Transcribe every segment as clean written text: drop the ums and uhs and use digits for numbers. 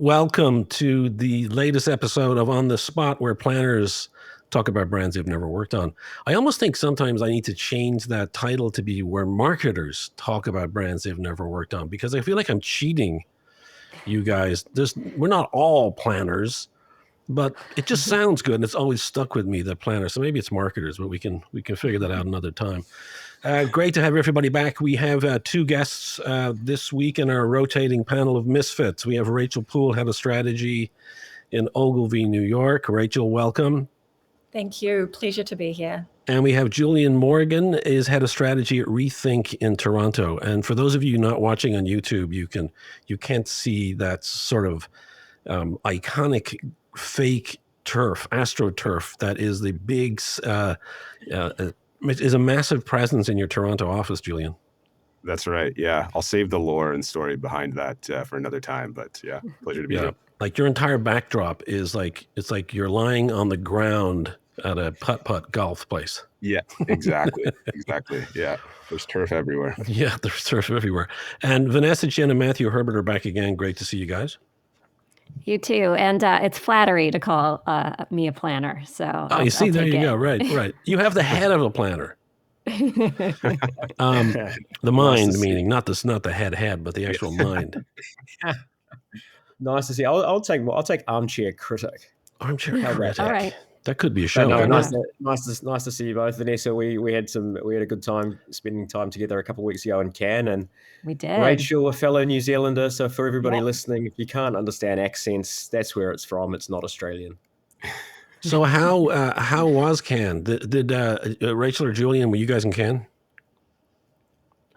Welcome to the latest episode of On the Spot, where planners talk about brands they've never worked on. I almost think sometimes I need to change that title to be where marketers talk about brands they've never worked on, because I feel like I'm cheating you guys. We're not all planners, but it just sounds good, and it's always stuck with me, that planners. So maybe it's marketers, but we can figure that out another time. Great to have everybody back. We have two guests this week in our rotating panel of misfits. We have Rachel Poole, head of strategy in Ogilvy, New York. Rachel, welcome. Thank you. Pleasure to be here. And we have Julian Morgan, is head of strategy at Rethink in Toronto. And for those of you not watching on YouTube, you can't see that sort of iconic fake turf, AstroTurf, that is the big is a massive presence in your Toronto office, Julian. That's right. Yeah. I'll save the lore and story behind that for another time. But yeah, pleasure to be here. Like your entire backdrop is it's like you're lying on the ground at a putt-putt golf place. Yeah, exactly. Exactly. Yeah. There's turf everywhere. Yeah, there's turf everywhere. And Vanessa, Jen, and Matthew Herbert are back again. Great to see you guys. You too. And it's flattery to call me a planner. So you see, there you go. Right. You have the head of a planner. The mind, meaning not the head, but the actual mind. Nice to see. I'll take armchair critic. Armchair critic. All right. That could be a show. No, nice to see you both, Vanessa. We had a good time spending time together a couple of weeks ago in Cannes, and we did. Rachel, a fellow New Zealander. So for everybody listening, if you can't understand accents, that's where it's from. It's not Australian. So how was Cannes? Did Rachel or Julian, were you guys in Cannes?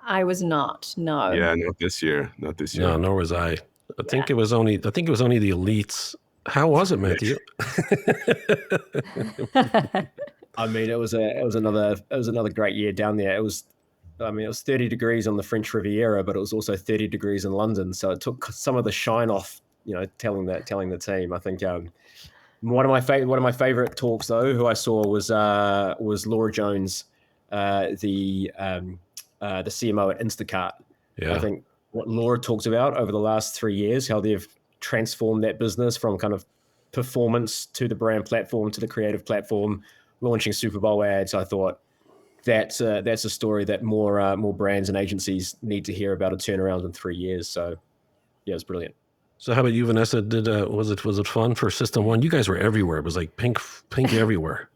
I was not. No. Yeah, not this year. No, nor was I. I think it was only the elites. How was it, Matthew? I mean, it was another great year down there. It was 30 degrees on the French Riviera, but it was also 30 degrees in London. So it took some of the shine off, telling the team. I think one of my favorite talks, though, who I saw was Laura Jones, the CMO at Instacart. Yeah. I think what Laura talked about over the last 3 years, how they've transformed that business from kind of performance to the brand platform to the creative platform, launching Super Bowl ads. I thought that's a story that more brands and agencies need to hear about a turnaround in 3 years. So yeah, it's brilliant. So how about you, Vanessa? Was it fun for System One? You guys were everywhere. It was like pink everywhere.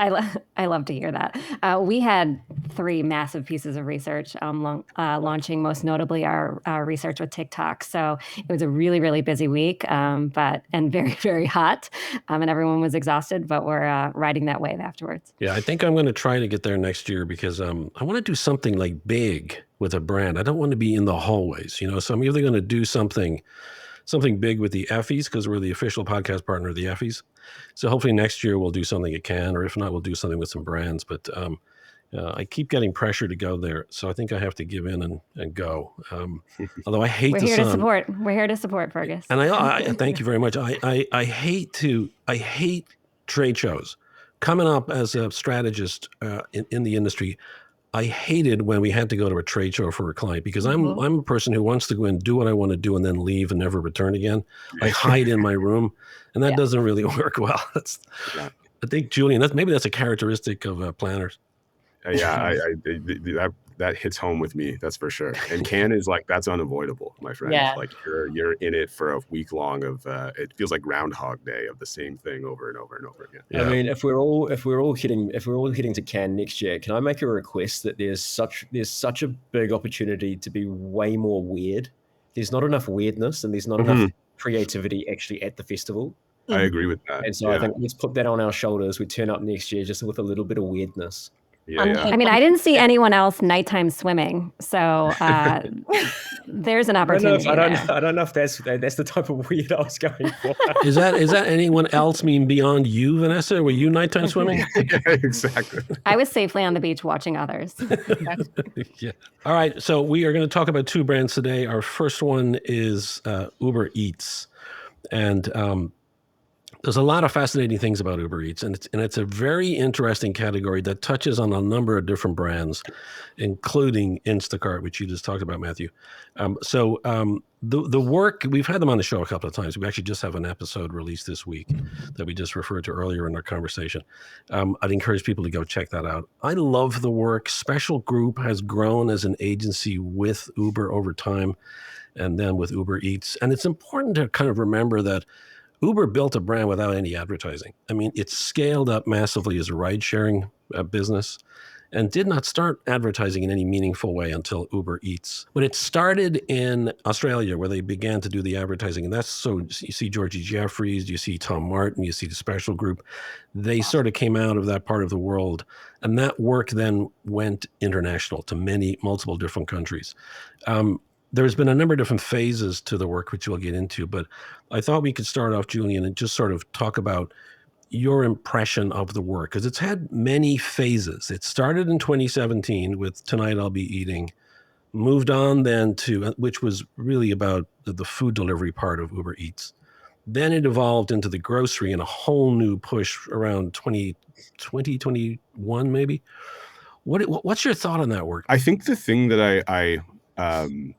I love to hear that. We had 3 massive pieces of research launching, most notably our research with TikTok. So it was a really, really busy week, and very, very hot, and everyone was exhausted, but we're riding that wave afterwards. Yeah, I think I'm going to try to get there next year, because I want to do something like big with a brand. I don't want to be in the hallways, so I'm either going to do something big with the Effies, because we're the official podcast partner of the Effies. So hopefully next year we'll do something at Cannes, or if not, we'll do something with some brands. But I keep getting pressure to go there, so I think I have to give in and go. Although I hate the sun. We're here to support, Fergus. And I thank you very much. I hate trade shows. Coming up as a strategist in the industry, I hated when we had to go to a trade show for a client, because I'm a person who wants to go and do what I want to do and then leave and never return again. I hide in my room, and that doesn't really work well. I think, Julian, that's a characteristic of planners. Yeah, that hits home with me. That's for sure. And Cannes is that's unavoidable, my friend. Yeah. Like you're in it for a week long of it feels like Groundhog Day of the same thing over and over and over again. Yeah. I mean, if we're all heading to Cannes next year, can I make a request that there's such a big opportunity to be way more weird? There's not enough weirdness, and there's not enough creativity actually at the festival. I agree with that. And so I think let's put that on our shoulders. We turn up next year just with a little bit of weirdness. Yeah. I mean, I didn't see anyone else nighttime swimming, so there's an opportunity. I don't know if that's the type of weird I was going for. Is that anyone else beyond you, Vanessa? Were you nighttime swimming? Yeah, exactly. I was safely on the beach watching others. Yeah. All right. So we are going to talk about 2 brands today. Our first one is Uber Eats, and there's a lot of fascinating things about Uber Eats, and it's a very interesting category that touches on a number of different brands, including Instacart, which you just talked about, Matthew. So the work, we've had them on the show a couple of times. We actually just have an episode released this week that we just referred to earlier in our conversation. I'd encourage people to go check that out. I love the work. Special Group has grown as an agency with Uber over time, and then with Uber Eats. And it's important to kind of remember that Uber built a brand without any advertising. I mean, it scaled up massively as a ride-sharing business and did not start advertising in any meaningful way until Uber Eats. But it started in Australia, where they began to do the advertising. And that's so you see Georgie Jeffries, you see Tom Martin, you see the Special Group. They sort of came out of that part of the world. And that work then went international to multiple different countries. There's been a number of different phases to the work, which we'll get into. But I thought we could start off, Julian, and just sort of talk about your impression of the work, because it's had many phases. It started in 2017 with Tonight I'll Be Eating, moved on then to, which was really about the food delivery part of Uber Eats. Then it evolved into the grocery and a whole new push around 2021 maybe. What's your thought on that work? I think the thing that I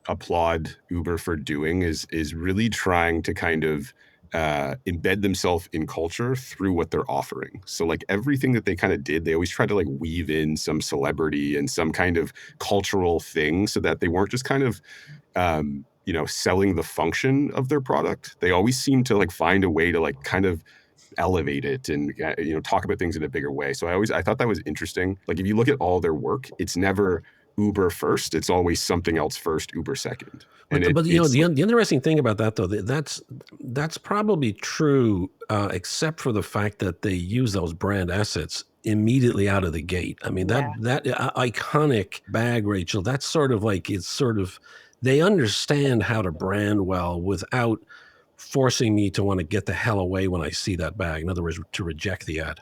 applaud Uber for doing is really trying to kind of embed themselves in culture through what they're offering. So like everything that they kind of did, they always tried to like weave in some celebrity and some kind of cultural thing so that they weren't just kind of, selling the function of their product. They always seemed to like find a way to like kind of elevate it and, talk about things in a bigger way. So I thought that was interesting. Like if you look at all their work, it's never Uber first. It's always something else first, Uber second. But the interesting thing about that, though, that's probably true, except for the fact that they use those brand assets immediately out of the gate. I mean, that iconic bag, Rachel, that's sort of like, they understand how to brand well without forcing me to want to get the hell away when I see that bag. In other words, to reject the ad.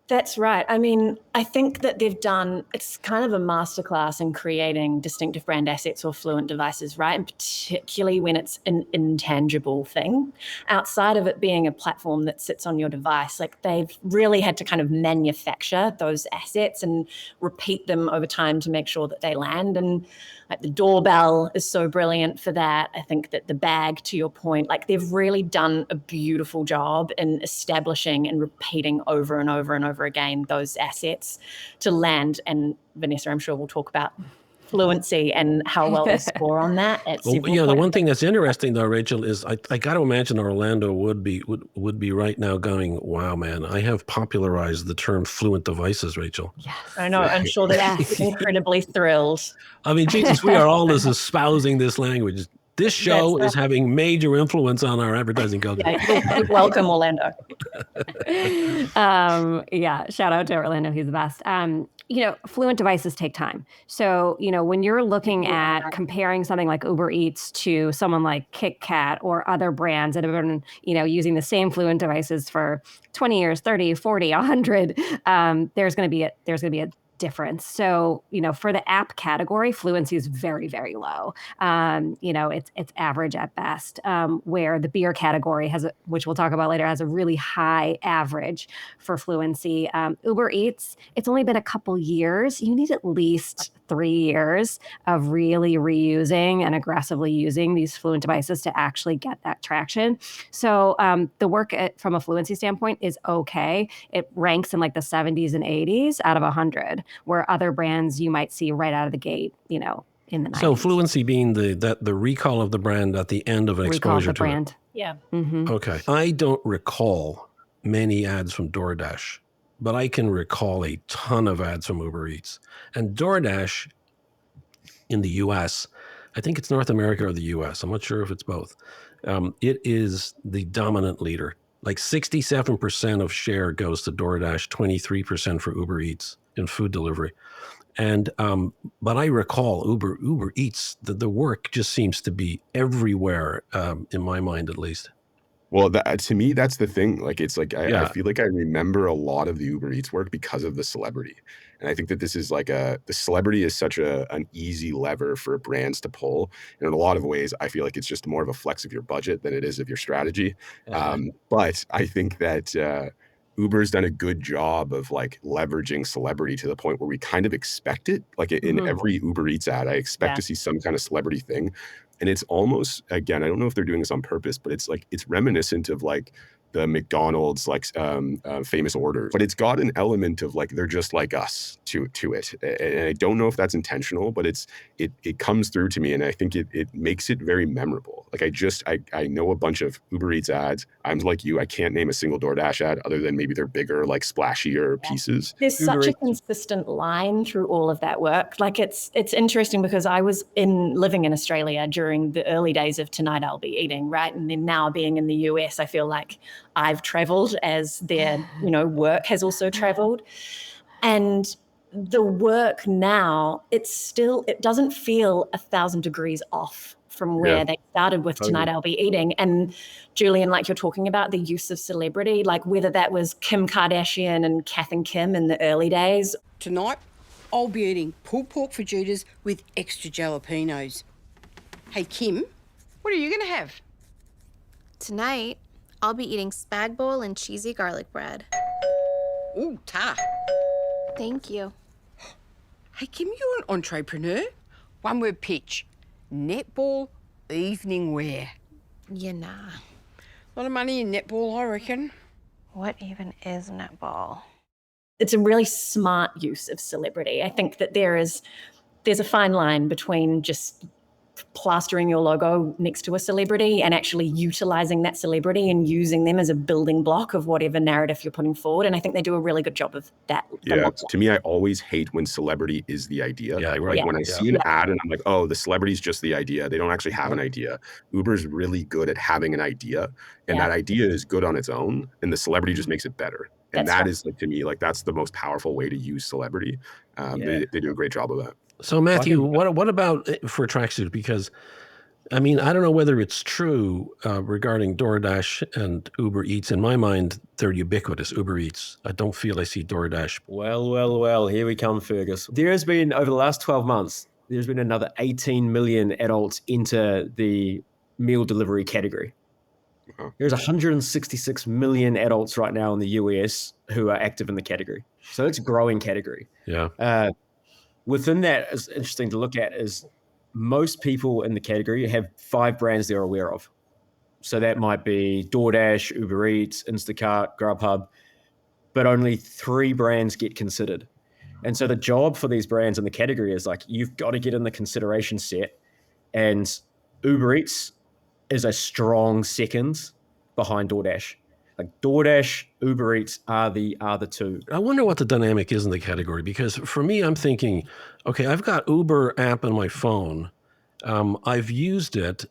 That's right. I mean, I think that it's kind of a masterclass in creating distinctive brand assets or fluent devices, right? And particularly when it's an intangible thing. Outside of it being a platform that sits on your device, like they've really had to kind of manufacture those assets and repeat them over time to make sure that they land. And like the doorbell is so brilliant for that. I think that the bag, to your point, like they've really done a beautiful job in establishing and repeating over and over and over again those assets to land. And Vanessa, I'm sure we'll talk about fluency and how well they score on that. The one thing that's interesting though, Rachel, is I got to imagine Orlando would be right now going, wow, man, I have popularized the term fluent devices, Rachel. Yes, I know. I'm sure that he's incredibly thrilled. I mean, Jesus, we are all just espousing this language. This show is having major influence on our advertising culture. Yeah, welcome, Orlando. Shout out to Orlando. He's the best. Fluent devices take time. So, when you're looking at comparing something like Uber Eats to someone like Kit Kat or other brands that have been, using the same fluent devices for 20 years, 30, 40, 100, there's going to be a difference. So, for the app category, fluency is very, very low. It's average at best, where the beer category which we'll talk about later, has a really high average for fluency. Uber Eats, it's only been a couple years. You need at least 3 years of really reusing and aggressively using these fluent devices to actually get that traction. So the work from a fluency standpoint is okay. It ranks in like the 70s and 80s out of 100. Where other brands you might see right out of the gate, in the 90s. So fluency being the recall of the brand at the end of an exposure to brand. it. Yeah. Mm-hmm. Okay. I don't recall many ads from DoorDash, but I can recall a ton of ads from Uber Eats. And DoorDash in the US, I think it's North America or the US. I'm not sure if it's both. It is the dominant leader. Like 67% of share goes to DoorDash, 23% for Uber Eats in food delivery. And but I recall Uber Eats, the work just seems to be everywhere, in my mind at least. Well, to me, that's the thing. Like, it's like, I feel like I remember a lot of the Uber Eats work because of the celebrity. And I think that this is like the celebrity is such an easy lever for brands to pull. And in a lot of ways, I feel like it's just more of a flex of your budget than it is of your strategy. But I think that Uber's done a good job of like leveraging celebrity to the point where we kind of expect it. Like in every Uber Eats ad, I expect to see some kind of celebrity thing. And it's almost, again, I don't know if they're doing this on purpose, but it's reminiscent of like the McDonald's famous order, but it's got an element of like they're just like us to it. And I don't know if that's intentional, but it comes through to me, and I think it makes it very memorable. Like I know a bunch of Uber Eats ads. I'm like you, I can't name a single DoorDash ad other than maybe their bigger, like splashier pieces. There's Uber such a Eats- consistent line through all of that work. Like it's interesting because I was living in Australia during the early days of Tonight I'll Be Eating, right? And then now being in the US, I feel like I've traveled as their, work has also traveled. And the work now, it doesn't feel 1,000 degrees off from where they started with Totally. Tonight I'll Be Eating. And Julian, like you're talking about the use of celebrity, like whether that was Kim Kardashian and Kath and Kim in the early days. Tonight, I'll be eating pulled pork fajitas with extra jalapenos. Hey, Kim, what are you going to have? Tonight, I'll be eating spag bowl and cheesy garlic bread. Ooh, ta. Thank you. Hey, Kim, you're an entrepreneur. One word pitch. Netball evening wear. Yeah, nah. A lot of money in netball, I reckon. What even is netball? It's a really smart use of celebrity. I think that there's a fine line between just plastering your logo next to a celebrity and actually utilizing that celebrity and using them as a building block of whatever narrative you're putting forward. And I think they do a really good job of that. Yeah, to me, I always hate when celebrity is the idea. Yeah, right. Like when I see an ad and I'm like, oh, the celebrity's just the idea. They don't actually have an idea. Uber's really good at having an idea, and that idea is good on its own, and the celebrity just makes it better. And That's that right. is, like, to me, like that's the most powerful way to use celebrity. They do a great job of that. So Matthew, what about for Tracksuit? Because I mean, I don't know whether it's true regarding DoorDash and Uber Eats. In my mind, they're ubiquitous. Uber Eats. I don't feel I see DoorDash. Well, here we come, Fergus. There has been, over the last 12 months, there's been another 18 million adults enter the meal delivery category. Wow. There's 166 million adults right now in the US who are active in the category. So it's a growing category. Yeah. Within that, is interesting to look at is most people in the category have 5 brands they're aware of. So that might be DoorDash, Uber Eats, Instacart, Grubhub, but only 3 brands get considered. And so the job for these brands in the category is like, you've got to get in the consideration set. And Uber Eats is a strong second behind DoorDash. Like DoorDash, Uber Eats are the two. I wonder what the dynamic is in the category, because for me, I'm thinking, okay, I've got Uber app on my phone. I've used it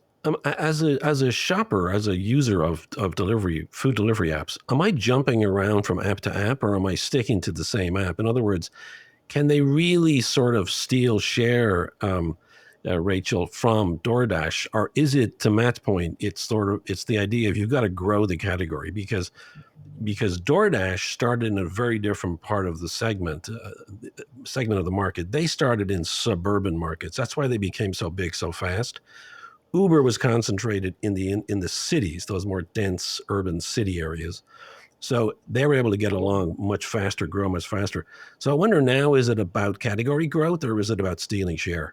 as a shopper, as a user of food delivery apps. Am I jumping around from app to app, or am I sticking to the same app? In other words, can they really sort of steal share, Rachel, from DoorDash, or is it, to Matt's point, it's the idea of you've got to grow the category because DoorDash started in a very different part of the segment of the market. They started in suburban markets. That's why they became so big so fast. Uber was concentrated in the cities, those more dense urban city areas. So they were able to get along much faster, grow much faster. So I wonder now, is it about category growth or is it about stealing share?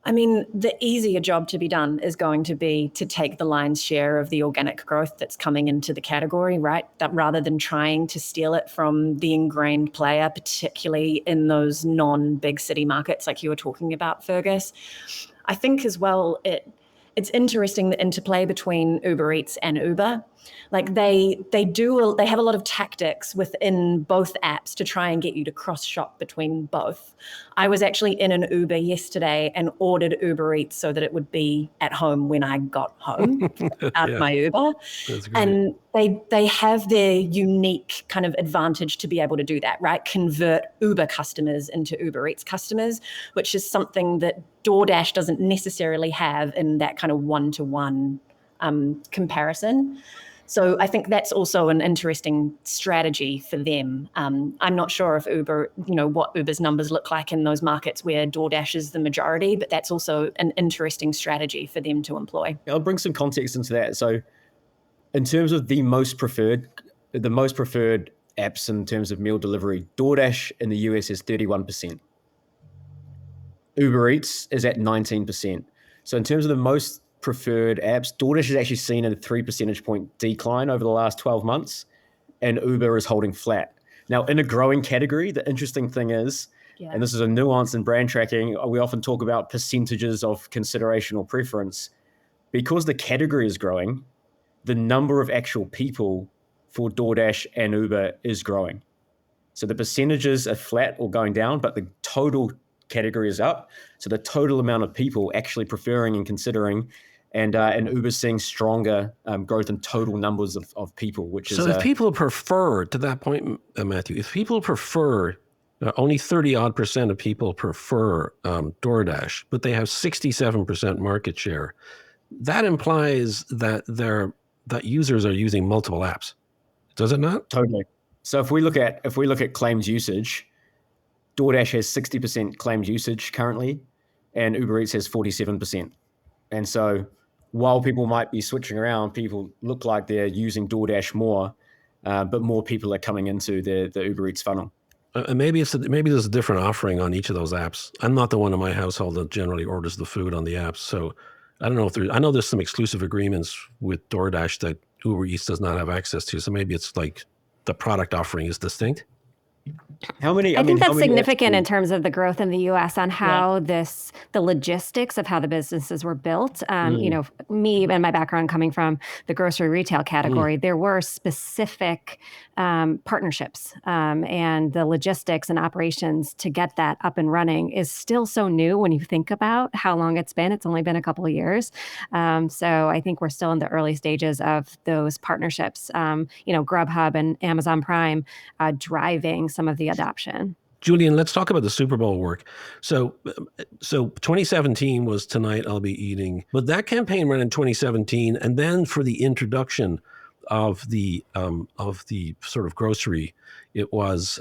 I mean, the easier job to be done is going to be to take the lion's share of the organic growth that's coming into the category, right? That rather than trying to steal it from the ingrained player, particularly in those non-big city markets like you were talking about, Fergus. I think as well, it's interesting the interplay between Uber Eats and Uber. Like they have a lot of tactics within both apps to try and get you to cross shop between both. I was actually in an Uber yesterday and ordered Uber Eats so that it would be at home when I got home out of my Uber. That's great. And they have their unique kind of advantage to be able to do that, right? Convert Uber customers into Uber Eats customers, which is something that DoorDash doesn't necessarily have in that kind of one-to-one comparison. So I think that's also an interesting strategy for them. I'm not sure if what Uber's numbers look like in those markets where DoorDash is the majority, but that's also an interesting strategy for them to employ. I'll bring some context into that. So in terms of the most preferred apps in terms of meal delivery, DoorDash in the US is 31%. Uber Eats is at 19%. So in terms of the most preferred apps, DoorDash has actually seen a 3 percentage point decline over the last 12 months, and Uber is holding flat. Now, in a growing category, the interesting thing is, and this is a nuance in brand tracking, we often talk about percentages of consideration or preference. Because the category is growing, the number of actual people for DoorDash and Uber is growing. So the percentages are flat or going down, but the total category is up. So the total amount of people actually preferring and considering, and Uber's seeing stronger growth in total numbers of people, which is... So if people prefer, to that point, Matthew, if people prefer, only 30-odd% of people prefer DoorDash, but they have 67% market share, that implies that that users are using multiple apps. Does it not? Totally. So if we look at claimed usage, DoorDash has 60% claimed usage currently, and Uber Eats has 47%. And so while people might be switching around, people look like they're using DoorDash more, but more people are coming into the Uber Eats funnel. Maybe there's a different offering on each of those apps. I'm not the one in my household that generally orders the food on the apps, so I don't know if I know there's some exclusive agreements with DoorDash that Uber Eats does not have access to. So maybe it's like the product offering is distinct. How many? I think that's significant in terms of the growth in the U.S. on how the logistics of how the businesses were built. You know, me and my background coming from the grocery retail category, there were specific partnerships, and the logistics and operations to get that up and running is still so new when you think about how long it's been. It's only been a couple of years. So I think we're still in the early stages of those partnerships. You know, Grubhub and Amazon Prime driving some of the adoption. Julian, let's talk about the Super Bowl work. So 2017 was Tonight I'll Be Eating, but that campaign ran in 2017, and then for the introduction of the sort of grocery, it was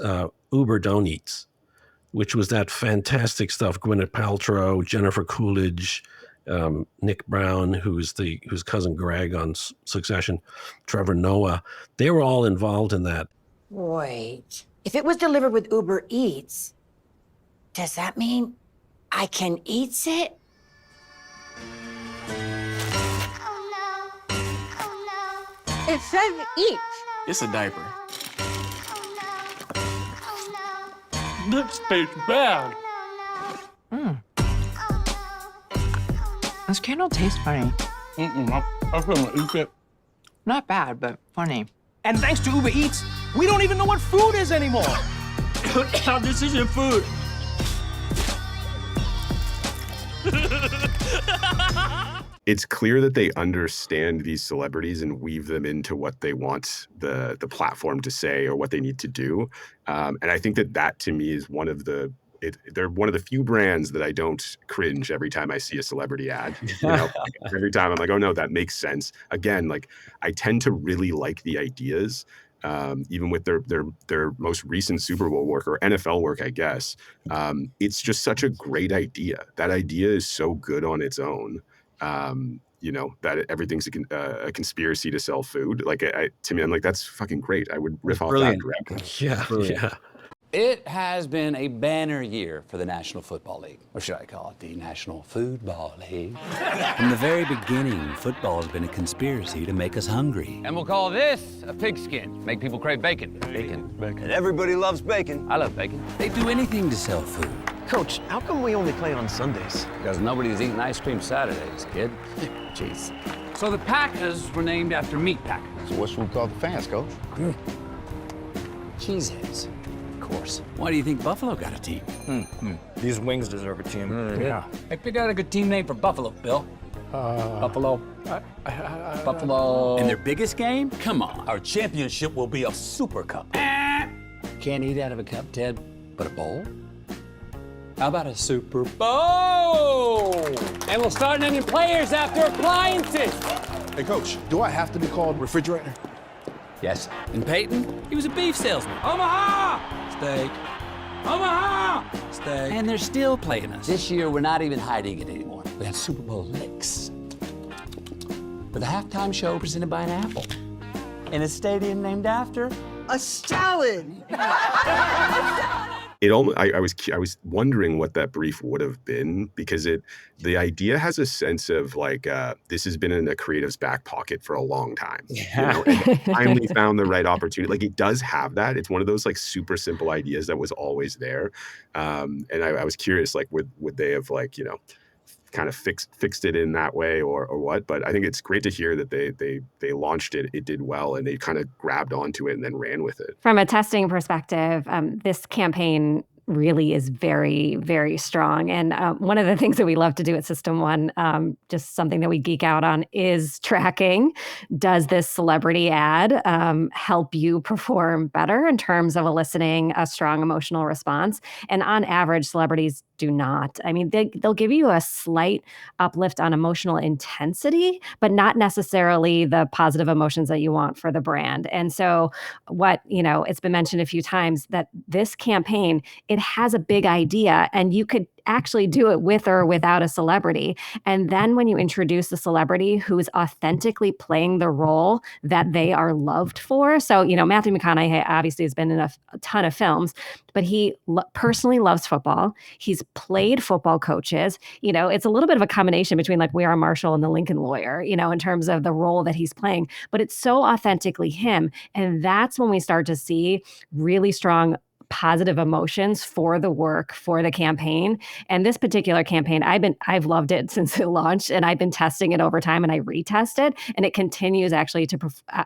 Uber Don't Eats, which was that fantastic stuff. Gwyneth Paltrow, Jennifer Coolidge, Nick Brown, who's cousin Greg on Succession, Trevor Noah. They were all involved in that. Wait. If it was delivered with Uber Eats, does that mean I can eat it? Oh no. Oh no. It says eat. It's a diaper. Oh no. This tastes bad. This candle tastes funny. I couldn't eat it. Not bad, but funny. And thanks to Uber Eats, we don't even know what food is anymore. This isn't food. It's clear that they understand these celebrities and weave them into what they want the platform to say or what they need to do. And I think that to me is they're one of the few brands that I don't cringe every time I see a celebrity ad. You know, every time I'm like, oh no, that makes sense. Again, like I tend to really like the ideas, even with their most recent Super Bowl work or NFL work, I guess. It's just such a great idea. That idea is so good on its own. You know, that everything's a conspiracy to sell food. Like to me, I'm like, that's fucking great. I would riff off that directly. Yeah, yeah. It has been a banner year for the National Football League. Or should I call it the National Foodball League? From the very beginning, football has been a conspiracy to make us hungry. And we'll call this a pigskin. Make people crave bacon. Bacon. And everybody loves bacon. I love bacon. They do anything to sell food. Coach, how come we only play on Sundays? Because nobody's eating ice cream Saturdays, kid. Jeez. So the Packers were named after meat packers. So what should we call the fans, Coach? Cheeseheads. Course. Why do you think Buffalo got a team? These wings deserve a team. Yeah. I picked out a good team name for Buffalo, Bill. Buffalo. Buffalo. And their biggest game? Come on. Our championship will be a Super Cup. Can't eat out of a cup, Ted, but a bowl? How about a Super Bowl? And we'll start naming players after appliances. Hey, Coach, do I have to be called refrigerator? Yes. And Peyton, he was a beef salesman. Omaha! Steak. Omaha! Steak. And they're still playing us. This year, we're not even hiding it anymore. We have Super Bowl licks. With a halftime show presented by an apple. In a stadium named after a salad. I was wondering what that brief would have been, because the idea has a sense of like this has been in a creative's back pocket for a long time, and they finally found the right opportunity. Like, it does have that. It's one of those like super simple ideas that was always there, and I was curious, like, would they have, like, kind of fixed it in that way or what? But I think it's great to hear that they launched it, it did well, and they kind of grabbed onto it and then ran with it. From a testing perspective, this campaign really is very, very strong. And one of the things that we love to do at System One, just something that we geek out on, is tracking. Does this celebrity ad help you perform better in terms of eliciting a strong emotional response? And on average, celebrities do not. I mean, they'll give you a slight uplift on emotional intensity, but not necessarily the positive emotions that you want for the brand. And so it's been mentioned a few times that this campaign, it has a big idea, and you could actually do it with or without a celebrity. And then when you introduce a celebrity who is authentically playing the role that they are loved for. So, Matthew McConaughey obviously has been in a ton of films, but he personally loves football. He's played football coaches. It's a little bit of a combination between like We Are Marshall and The Lincoln Lawyer, in terms of the role that he's playing, but it's so authentically him. And that's when we start to see really strong positive emotions for the work, for the campaign. And this particular campaign, I've loved it since it launched, and I've been testing it over time, and I retest it, and it continues actually to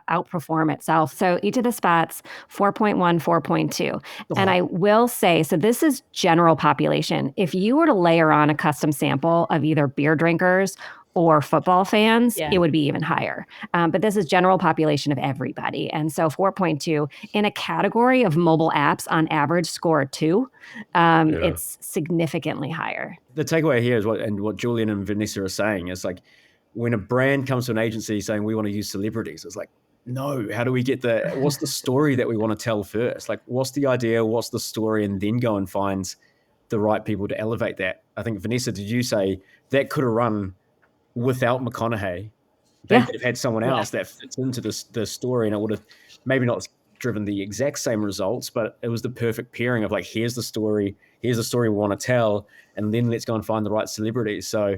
outperform itself. So each of the spots, 4.1, 4.2. And I will say, so this is general population. If you were to layer on a custom sample of either beer drinkers or football fans, it would be even higher. But this is general population of everybody. And so 4.2 in a category of mobile apps on average score 2, it's significantly higher. The takeaway here is what Julian and Vanessa are saying is, like, when a brand comes to an agency saying we want to use celebrities, it's like, no, how do we get what's the story that we want to tell first? Like, what's the idea? What's the story? And then go and find the right people to elevate that. I think, Vanessa, did you say that could have run without McConaughey? They could have had someone else that fits into the story, and it would have maybe not driven the exact same results, but it was the perfect pairing of like, here's the story we want to tell, and then let's go and find the right celebrities. So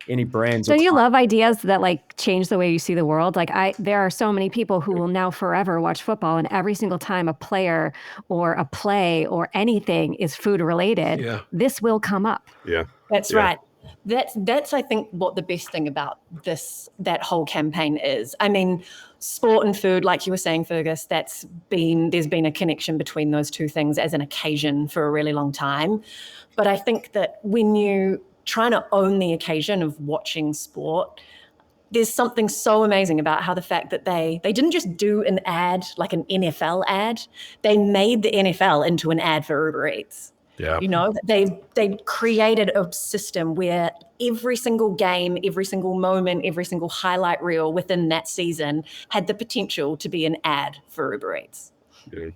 any brands. Don't you love ideas that like change the way you see the world? Like there are so many people who will now forever watch football, and every single time a player or a play or anything is food related, this will come up. Yeah, that's right. That's I think what the best thing about that whole campaign is. I mean, sport and food, like you were saying, Fergus, there's been a connection between those two things as an occasion for a really long time. But I think that when you trying to own the occasion of watching sport, there's something so amazing about how the fact that they didn't just do an ad, like an NFL ad, they made the NFL into an ad for Uber Eats. Yeah. They created a system where every single game, every single moment, every single highlight reel within that season had the potential to be an ad for Uber Eats. Yeah.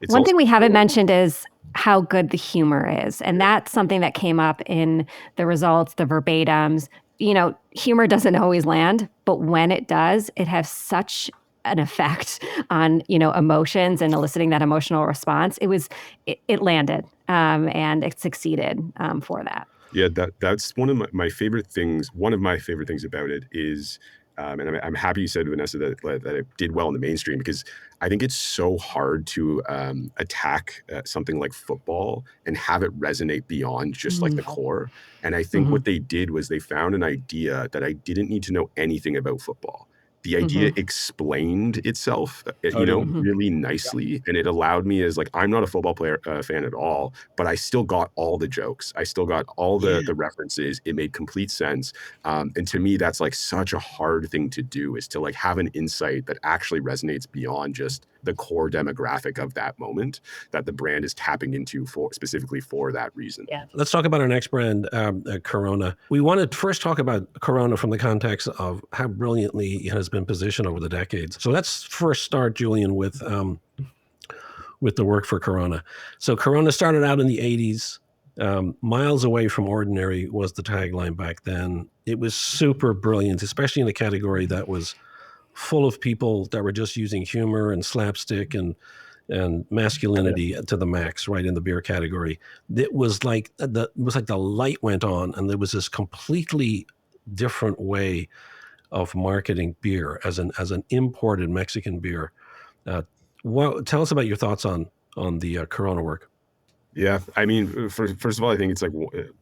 One thing we haven't mentioned is how good the humor is. And that's something that came up in the results, the verbatims. Humor doesn't always land, but when it does, it has such an effect on, emotions and eliciting that emotional response. It landed, and it succeeded for that. Yeah, that's one of my favorite things. One of my favorite things about it is, and I'm happy you said, Vanessa, that it did well in the mainstream, because I think it's so hard to attack something like football and have it resonate beyond just like the core. And I think what they did was they found an idea that I didn't need to know anything about football. The idea explained itself, really nicely, and it allowed me, as like, I'm not a football player fan at all, but I still got all the jokes. I still got all the references. It made complete sense, and to me, that's like such a hard thing to do, is to like have an insight that actually resonates beyond just the core demographic of that moment that the brand is tapping into specifically for that reason. Yeah. Let's talk about our next brand, Corona. We want to first talk about Corona from the context of how brilliantly it has been positioned over the decades. So let's first start, Julian, with the work for Corona. So Corona started out in the 80s. Miles away from ordinary was the tagline back then. It was super brilliant, especially in a category that was full of people that were just using humor and slapstick and and masculinity to the max, right, in the beer category. It was like the light went on, and there was this completely different way of marketing beer as an imported Mexican beer. Tell us about your thoughts on the Corona work. Yeah, I mean, first of all, I think it's like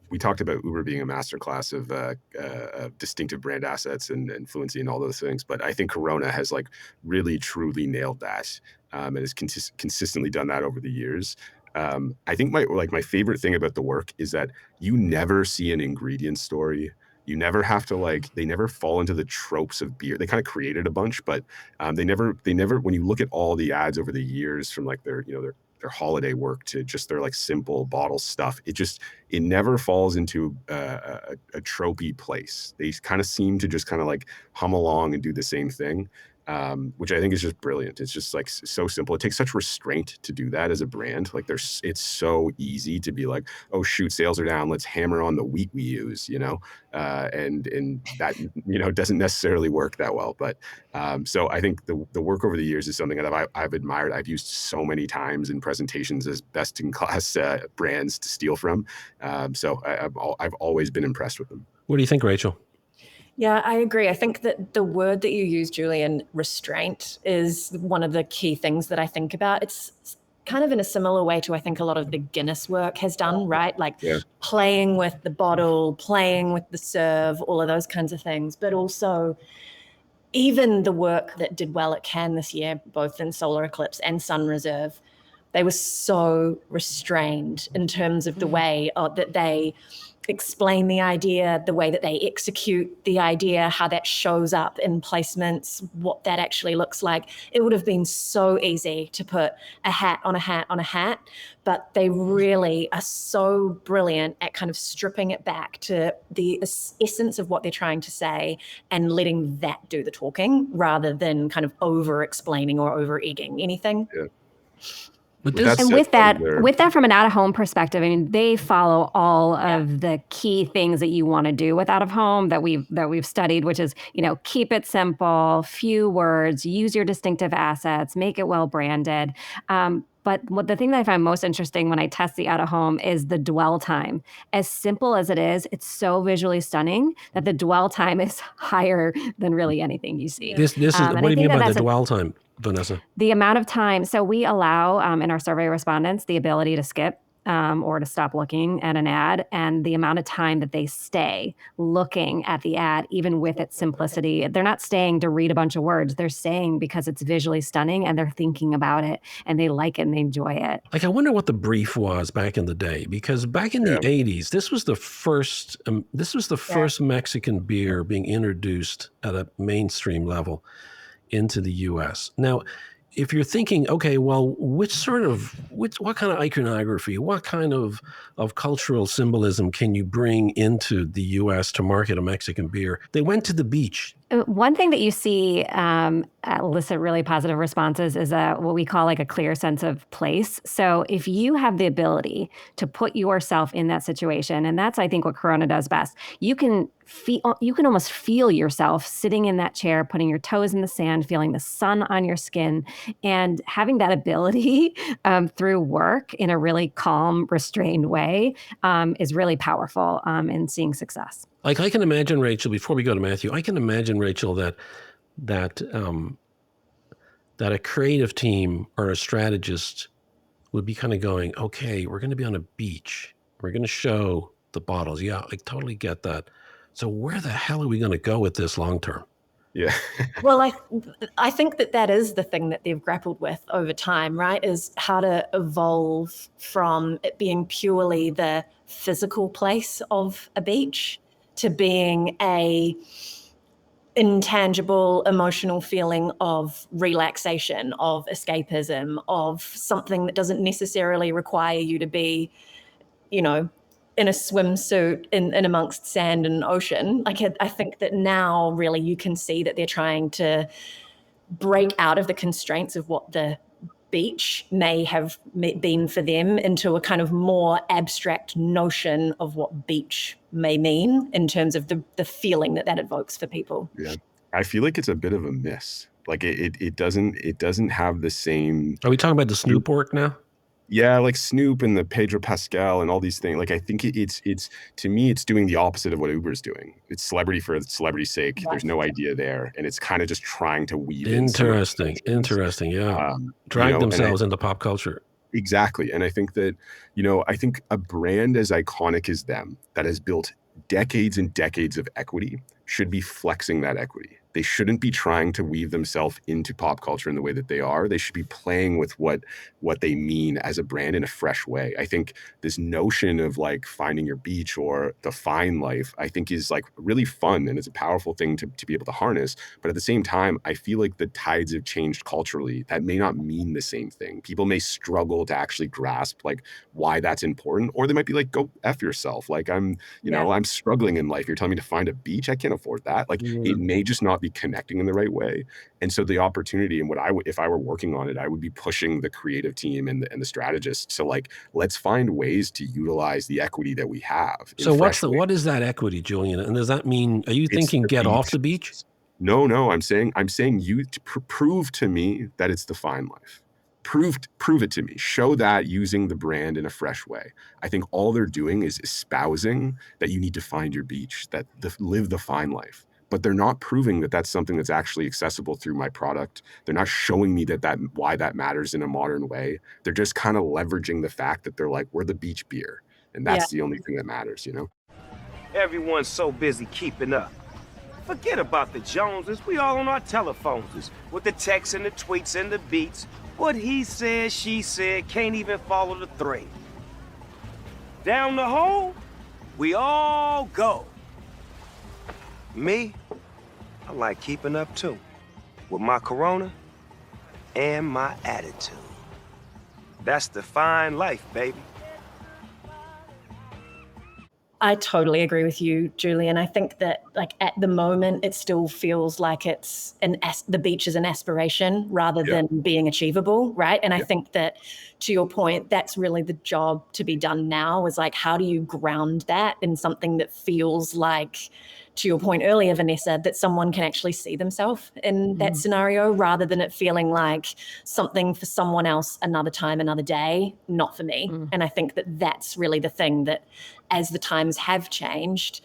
we talked about Uber being a masterclass of distinctive brand assets and fluency and all those things, but I think Corona has like really truly nailed that, and has consistently done that over the years. I think my favorite thing about the work is that you never see an ingredient story. You never have to they never fall into the tropes of beer. They kind of created a bunch, but they never. When you look at all the ads over the years from like their holiday work to just their like simple bottle stuff, it never falls into a tropey place. They kind of seem to just kind of like hum along and do the same thing, which I think is just brilliant. It's just like so simple. It takes such restraint to do that as a brand. Like it's so easy to be like, oh shoot, sales are down, let's hammer on the wheat we use, and that doesn't necessarily work that well. But so I think the work over the years is something that I've admired. I've used so many times in presentations as best in class brands to steal from. So I've always been impressed with them. What do you think, Rachel? Yeah, I agree. I think that the word that you use, Julian, restraint, is one of the key things that I think about. It's kind of in a similar way to I think a lot of the Guinness work has done, right? Like playing with the bottle, playing with the serve, all of those kinds of things. But also even the work that did well at Cannes this year, both in Solar Eclipse and Sun Reserve, they were so restrained in terms of the way that they explain the idea, the way that they execute the idea, how that shows up in placements, what that actually looks like. It would have been so easy to put a hat on a hat on a hat, but they really are so brilliant at kind of stripping it back to the essence of what they're trying to say and letting that do the talking rather than kind of over-explaining or over-egging anything. Yeah. And with that, from an out-of-home perspective, I mean, they follow all of the key things that you want to do with out-of-home that we've studied, which is, keep it simple, few words, use your distinctive assets, make it well branded. But the thing that I find most interesting when I test the out-of-home is the dwell time. As simple as it is, it's so visually stunning that the dwell time is higher than really anything you see. This is what do you mean by the dwell time, Vanessa? The amount of time. So we allow in our survey respondents the ability to skip or to stop looking at an ad, and the amount of time that they stay looking at the ad, even with its simplicity. They're not staying to read a bunch of words. They're staying because it's visually stunning and they're thinking about it and they like it and they enjoy it. Like, I wonder what the brief was back in the day, because back in the 80s, this was the first Mexican beer being introduced at a mainstream level into the U.S. Now, if you're thinking, okay, well, what kind of iconography, what kind of cultural symbolism can you bring into the U.S. to market a Mexican beer? They went to the beach. One thing that you see elicit really positive responses is what we call like a clear sense of place. So if you have the ability to put yourself in that situation, and that's, I think, what Corona does best, you can almost feel yourself sitting in that chair, putting your toes in the sand, feeling the sun on your skin, and having that ability through work in a really calm, restrained way is really powerful in seeing success. Like, I can imagine, Rachel, before we go to Matthew, I can imagine, Rachel, that a creative team or a strategist would be kind of going, okay, we're going to be on a beach. We're going to show the bottles. Yeah, I totally get that. So where the hell are we going to go with this long term? Yeah. Well, I think that is the thing that they've grappled with over time, right? Is how to evolve from it being purely the physical place of a beach to being a intangible emotional feeling of relaxation, of escapism, of something that doesn't necessarily require you to be, in a swimsuit in amongst sand and ocean. Like, I think that now really you can see that they're trying to break out of the constraints of what the beach may have been for them into a kind of more abstract notion of what beach may mean in terms of the feeling that evokes for people. Yeah. I feel like it's a bit of a miss. Like it doesn't have the same. Are we talking about the Snoop work now? Yeah, like Snoop and the Pedro Pascal and all these things. Like I think it's to me it's doing the opposite of what Uber's doing. It's celebrity for celebrity's sake. There's no idea there, and it's kind of just trying to weave in some of those Interesting. Yeah, drag you know, themselves into pop culture. Exactly. And I think that, I think a brand as iconic as them that has built decades and decades of equity should be flexing that equity. They shouldn't be trying to weave themselves into pop culture in the way that they are. They should be playing with what they mean as a brand in a fresh way. I think this notion of like finding your beach or the fine life, I think is like really fun and it's a powerful thing to be able to harness. But at the same time, I feel like the tides have changed culturally. That may not mean the same thing. People may struggle to actually grasp like why that's important, or they might be like, go F yourself. Like I'm struggling in life. You're telling me to find a beach? I can't afford that. Like it may just not be connecting in the right way. And so the opportunity and what I would, if I were working on it, I would be pushing the creative team and the strategists. So like, let's find ways to utilize the equity that we have. So what is that equity, Julian? And does that mean, are you thinking get off the beach? No, I'm saying you prove to me that it's the fine life. Prove it to me. Show that using the brand in a fresh way. I think all they're doing is espousing that you need to find your beach, that live the fine life. But they're not proving that that's something that's actually accessible through my product. They're not showing me that why that matters in a modern way. They're just kind of leveraging the fact that they're like, we're the beach beer. And that's the only thing that matters, Everyone's so busy keeping up. Forget about the Joneses. We all on our telephones with the texts and the tweets and the beats. What he said, she said, can't even follow the thread. Down the hole, we all go. Me, I like keeping up too. With my Corona and my attitude. That's the fine life, baby. I totally agree with you, Julian. I think that like at the moment, it still feels like it's the beach is an aspiration rather than being achievable, right? And I think that, to your point, that's really the job to be done now is like, how do you ground that in something that feels like, to your point earlier, Vanessa, that someone can actually see themselves in that scenario rather than it feeling like something for someone else another time, another day, not for me. And I think that that's really the thing that as the times have changed,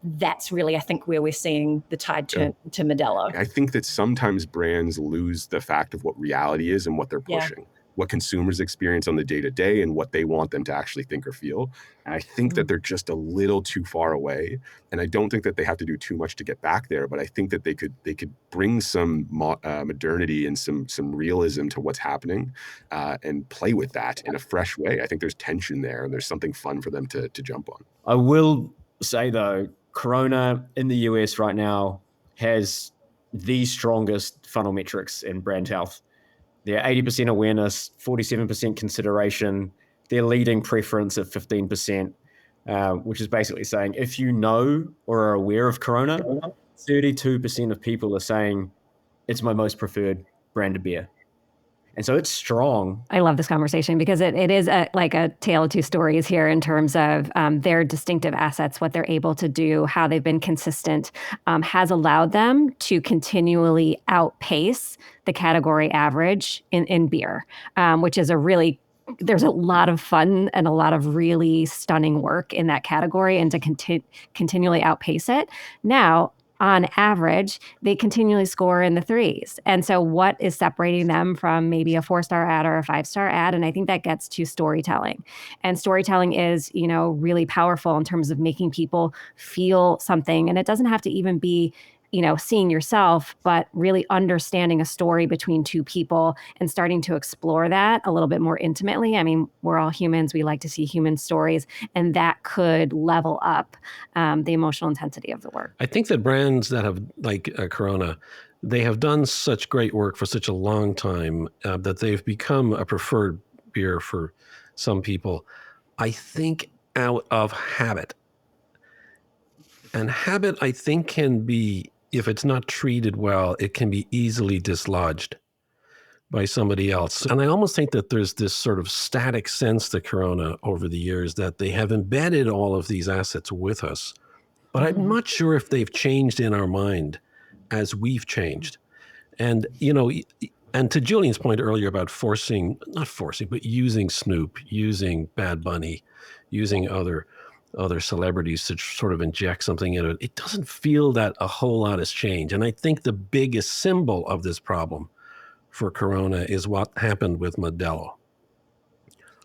that's really, I think, where we're seeing the tide turn to Modelo. I think that sometimes brands lose the fact of what reality is and what they're pushing. What consumers experience on the day-to-day and what they want them to actually think or feel. And I think that they're just a little too far away. And I don't think that they have to do too much to get back there, but I think that they could bring some modernity and some realism to what's happening and play with that in a fresh way. I think there's tension there and there's something fun for them to jump on. I will say though, Corona in the US right now has the strongest funnel metrics in brand health. They're 80% awareness, 47% consideration, their leading preference at 15%, which is basically saying if you know or are aware of Corona, 32% of people are saying it's my most preferred brand of beer. And so it's strong. I love this conversation because it is like a tale of two stories here in terms of their distinctive assets, what they're able to do, how they've been consistent, has allowed them to continually outpace the category average in beer, which is there's a lot of fun and a lot of really stunning work in that category, and to continually outpace it. Now, on average, they continually score in the 3s. And so what is separating them from maybe a 4-star ad or a 5-star ad? And I think that gets to storytelling. And storytelling is, really powerful in terms of making people feel something. And it doesn't have to even be, seeing yourself, but really understanding a story between two people and starting to explore that a little bit more intimately. I mean, we're all humans. We like to see human stories, and that could level up the emotional intensity of the work. I think that brands that have, like Corona, they have done such great work for such a long time that they've become a preferred beer for some people, I think, out of habit. And habit, I think, can be, if it's not treated well, it can be easily dislodged by somebody else. And I almost think that there's this sort of static sense to Corona over the years that they have embedded all of these assets with us. But I'm not sure if they've changed in our mind as we've changed. And, and to Julian's point earlier about not forcing, but using Snoop, using Bad Bunny, using other celebrities to sort of inject something in it, it doesn't feel that a whole lot has changed. And I think the biggest symbol of this problem for Corona is what happened with Modelo.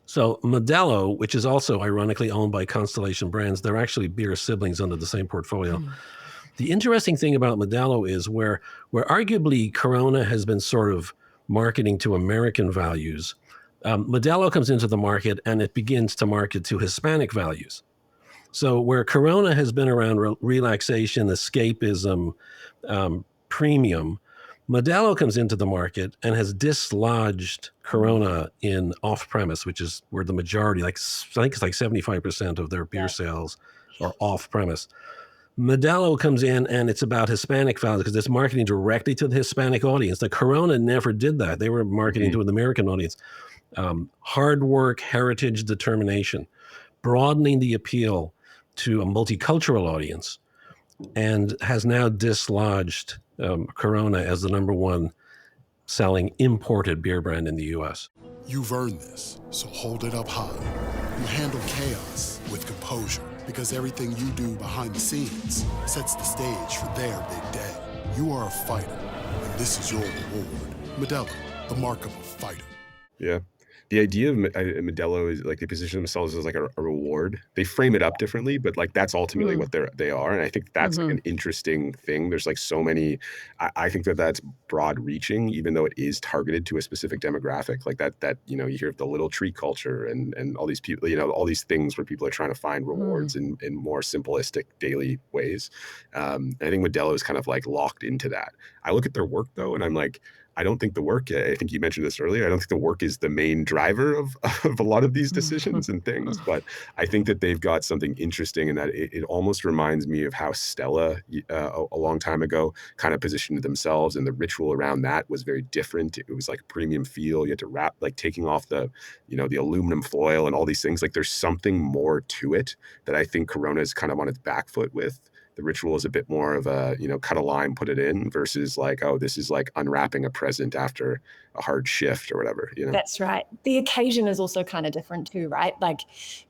So Modelo, which is also ironically owned by Constellation Brands, they're actually beer siblings under the same portfolio. The interesting thing about Modelo is where arguably Corona has been sort of marketing to American values, Modelo comes into the market and it begins to market to Hispanic values. So where Corona has been around relaxation, escapism, premium, Modelo comes into the market and has dislodged Corona in off-premise, which is where the majority, I think it's like 75% of their beer sales are off-premise. Modelo comes in and it's about Hispanic values because it's marketing directly to the Hispanic audience. The Corona never did that. They were marketing to an American audience. Hard work, heritage, determination, broadening the appeal to a multicultural audience, and has now dislodged Corona as the number one selling imported beer brand in the U.S. You've earned this, so hold it up high. You handle chaos with composure, because everything you do behind the scenes sets the stage for their big day. You are a fighter, and this is your reward. Modelo, the mark of a fighter. Yeah. The idea of Modelo is like they position themselves as like a reward. They frame it up differently, but like that's ultimately what they are. And I think that's like an interesting thing. There's like so many, I think that's broad reaching, even though it is targeted to a specific demographic. Like that, you hear of the little tree culture and all these people, all these things where people are trying to find rewards in more simplistic daily ways. And I think Modelo is kind of like locked into that. I look at their work though, and I'm like, I don't think the work, I think you mentioned this earlier, I don't think the work is the main driver of a lot of these decisions and things, but I think that they've got something interesting in that it almost reminds me of how Stella a long time ago kind of positioned themselves, and the ritual around that was very different. It was like a premium feel. You had to wrap, like taking off the aluminum foil and all these things. Like there's something more to it that I think Corona is kind of on its back foot with. The ritual is a bit more of a, cut a line, put it in, versus like, oh, this is like unwrapping a present after a hard shift or whatever, That's right. The occasion is also kind of different too, right? Like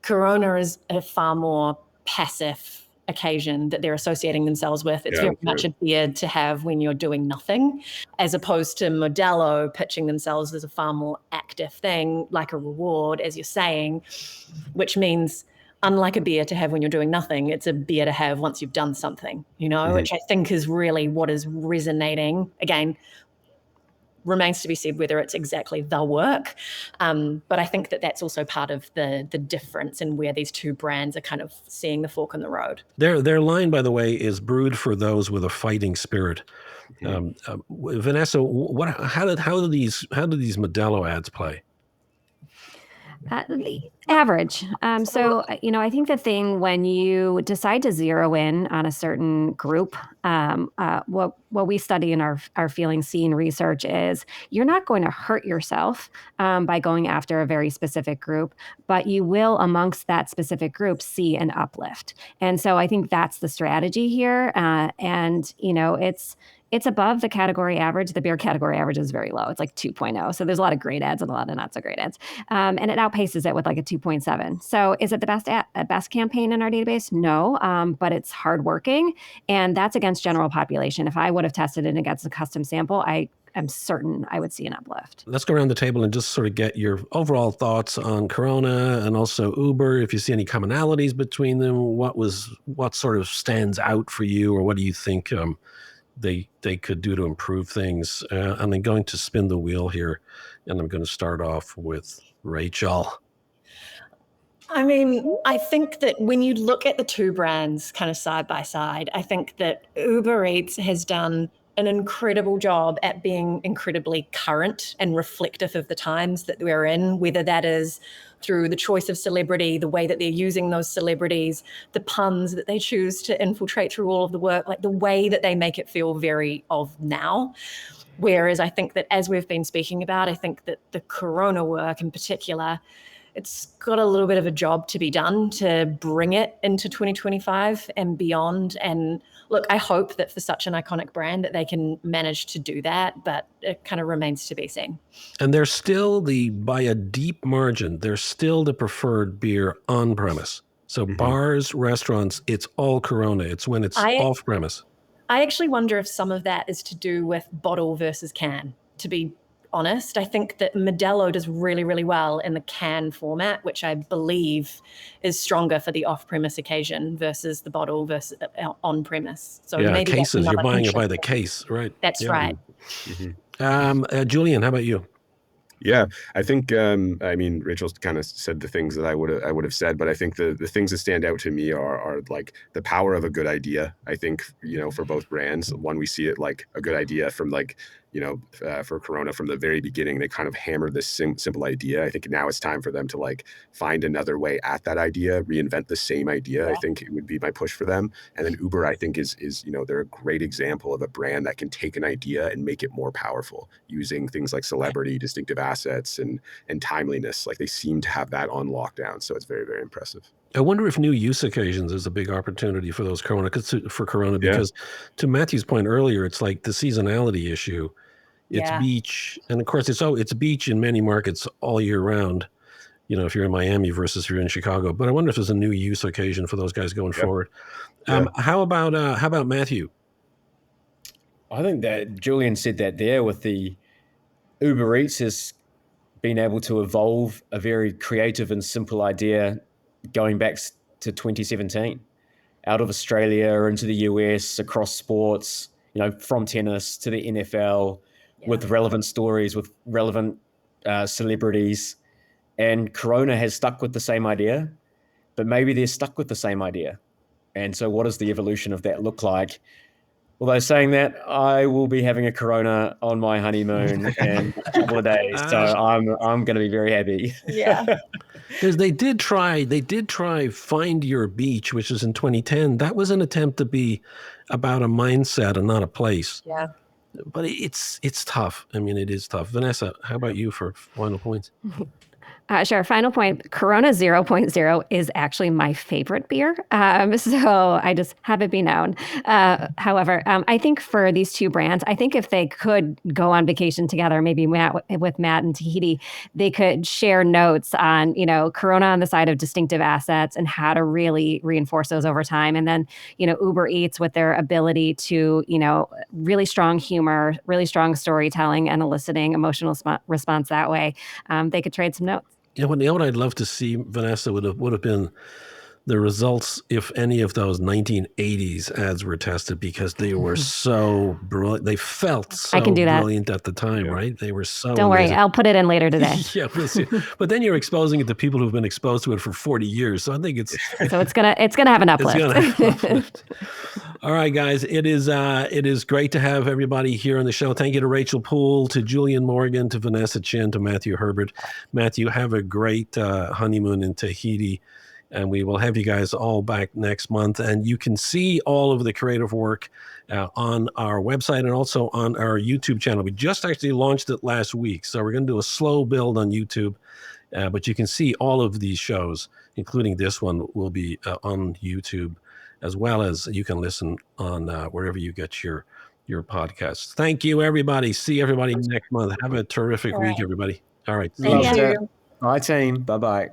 Corona is a far more passive occasion that they're associating themselves with. It's very much a beer to have when you're doing nothing, as opposed to Modelo pitching themselves as a far more active thing, like a reward, as you're saying, which means unlike a beer to have when you're doing nothing, it's a beer to have once you've done something, which I think is really what is resonating. Again, remains to be said whether it's exactly the work. But I think that that's also part of the difference in where these two brands are kind of seeing the fork in the road. Their line, by the way, is brewed for those with a fighting spirit. Vanessa, how do these Modelo ads play? Average. So, I think the thing when you decide to zero in on a certain group, what we study in our feeling seen research is you're not going to hurt yourself by going after a very specific group, but you will amongst that specific group see an uplift. And so I think that's the strategy here. It's above the category average. The beer category average is very low. It's like 2.0. So there's a lot of great ads and a lot of not so great ads. And it outpaces it with like a 2.7. So is it the best campaign in our database? No, but it's hardworking. And that's against general population. If I would have tested it against a custom sample, I am certain I would see an uplift. Let's go around the table and just sort of get your overall thoughts on Corona and also Uber. If you see any commonalities between them, what sort of stands out for you, or what do you think they could do to improve things? And I'm going to spin the wheel here, and I'm going to start off with Rachel. I mean, I think that when you look at the two brands kind of side by side, I think that Uber Eats has done an incredible job at being incredibly current and reflective of the times that we're in, whether that is through the choice of celebrity, the way that they're using those celebrities, the puns that they choose to infiltrate through all of the work, like the way that they make it feel very of now. Whereas I think that, as we've been speaking about, I think that the Corona work in particular it's got a little bit of a job to be done to bring it into 2025 and beyond. And look, I hope that for such an iconic brand that they can manage to do that, but it kind of remains to be seen. And they're still by a deep margin, they're still the preferred beer on premise. So bars, restaurants, it's all Corona. It's when it's off premise. I actually wonder if some of that is to do with bottle versus can, to be honest. I think that Modelo does really, really well in the can format, which I believe is stronger for the off-premise occasion versus the bottle versus on-premise. So maybe cases. You're buying it by the case, right? That's right. Julian, how about you? Yeah, I think I mean, Rachel's kind of said the things that I would have said, but I think the things that stand out to me are like the power of a good idea. I think, you know, for both brands, one, we see it like a good idea from like, you know, for Corona from the very beginning, they kind of hammered this simple idea. I think now it's time for them to like find another way at that idea, reinvent the same idea. I think it would be my push for them. And then Uber, I think is, you know, they're a great example of a brand that can take an idea and make it more powerful using things like celebrity, distinctive assets and timeliness. Like they seem to have that on lockdown. So it's very, very impressive. I wonder if new use occasions is a big opportunity for those Corona, because to Matthew's point earlier, it's like the seasonality issue. It's beach, and of course it's beach in many markets all year round. You know, if you're in Miami versus if you're in Chicago. But I wonder if there's a new use occasion for those guys going forward. How about Matthew? I think that Julian said that there with the Uber Eats has been able to evolve a very creative and simple idea going back to 2017 out of Australia into the US, across sports, you know, from tennis to the NFL, with relevant stories, with relevant celebrities. And Corona has stuck with the same idea, but maybe they're stuck with the same idea. And so what does the evolution of that look like? Although saying that, I will be having a Corona on my honeymoon in a couple of days, so I'm going to be very happy. Yeah. Because they did try Find Your Beach, which was in 2010. That was an attempt to be about a mindset and not a place. Yeah. But it's tough. I mean, it is tough. Vanessa, how about you for final points? Sure. Final point. Corona 0.0 is actually my favorite beer. So I just have it be known. However, I think for these two brands, I think if they could go on vacation together, maybe with Matt and Tahiti, they could share notes on, you know, Corona on the side of distinctive assets and how to really reinforce those over time. And then, you know, Uber Eats with their ability to, you know, really strong humor, really strong storytelling and eliciting emotional response that way. They could trade some notes. You know what I'd love to see, Vanessa, would have been the results if any of those 1980s ads were tested, because they were so brilliant. They felt so brilliant at the time, right? They were so Don't worry, I'll put it in later today. Yeah, we'll see. But then you're exposing it to people who've been exposed to it for 40 years. So I think it's gonna have an uplift. It's gonna have an uplift. All right, guys. It is great to have everybody here on the show. Thank you to Rachel Poole, to Julian Morgan, to Vanessa Chin, to Matthew Herbert. Matthew, have a great honeymoon in Tahiti. And we will have you guys all back next month. And you can see all of the creative work on our website and also on our YouTube channel. We just actually launched it last week. So we're going to do a slow build on YouTube. But you can see all of these shows, including this one, will be on YouTube, as well as you can listen on wherever you get your podcasts. Thank you, everybody. See everybody next month. Have a terrific week, everybody. All right. Thank you. Bye, team. Bye-bye.